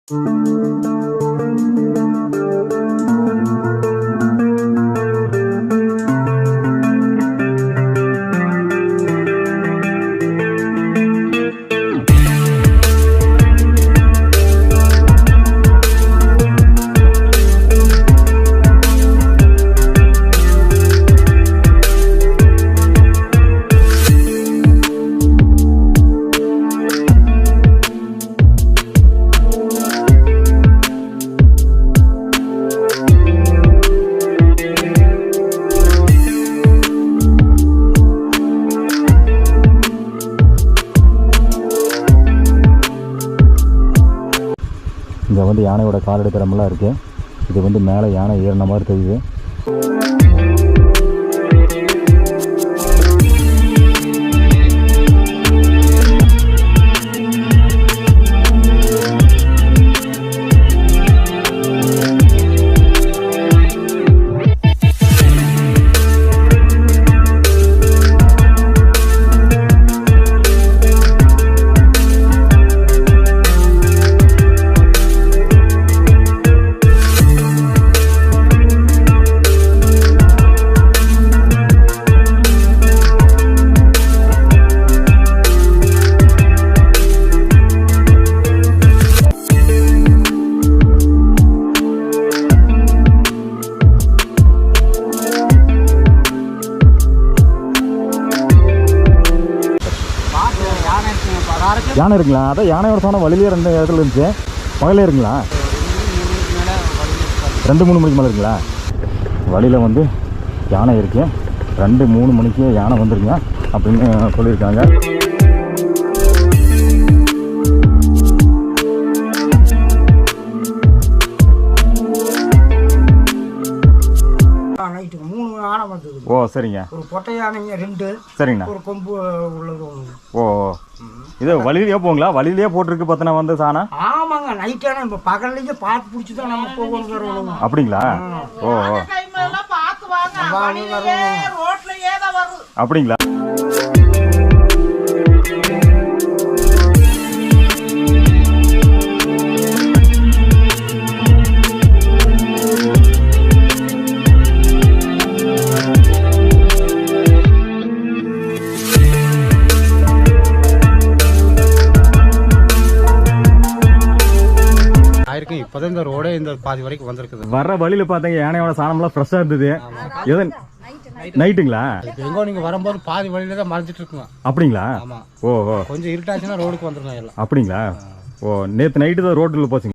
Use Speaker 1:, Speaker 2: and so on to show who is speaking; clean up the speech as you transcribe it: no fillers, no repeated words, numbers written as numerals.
Speaker 1: இங்கே வந்து யானையோட காலடி தரமெல்லாம் இருக்குது. இது வந்து மேலே யானை ஏறின மாதிரி தெரியுது. யானை இருக்குங்களா? அதான் யானையோட சாணம் வழியிலே 2 இடத்துல இருந்துச்சு. பகலே இருக்குங்களா? 2-3 மணிக்கு மேலே இருக்குங்களா? வழியில் வந்து யானை இருக்குது. 2-3 மணிக்கு யானை வந்துருங்க அப்படின்னு சொல்லியிருக்காங்க.
Speaker 2: நைட்டுக்கு 3 யானை வந்தது.
Speaker 1: ஓ சரிங்க.
Speaker 2: ஒரு பொட்டை யானைங்க 2. சரிங்கண்ணா. ஒரு கொம்பு உள்ளது 1.
Speaker 1: ஓ இது வழியிலேயே போங்களா? வழியிலேயே போட்டிருக்கு பார்த்தனா வந்து சாணம்.
Speaker 2: ஆமாங்க. நைட் ஆனால் இப்போ பகல்லையே பார்த்து பிடிச்சி தான் நம்ம போகணும்.
Speaker 1: அப்படிங்களா? ஓ அப்படிங்களா?
Speaker 3: இப்போதான் இந்த ரோடே இந்த பாதி வரைக்கும் வந்திருக்குது.
Speaker 1: வர்ற வழியில பாத்தீங்க யானையோட சாணம்லாம் ஃப்ரெஷ்ஷா இருந்தது. நைட்டுங்களா?
Speaker 3: எங்கோ நீங்க வரும்போது பாதி வழியில தான் மறைஞ்சிட்டு இருக்குங்க.
Speaker 1: அப்படிங்களா?
Speaker 3: ஆமா.
Speaker 1: ஓ
Speaker 3: கொஞ்சம் இருட்டாச்சுன்னா ரோடுக்கு வந்துருங்க எல்லாம்.
Speaker 1: அப்படிங்களா? ஓ நேத்து நைட்டு தான் ரோட்டுல போச்சுங்க.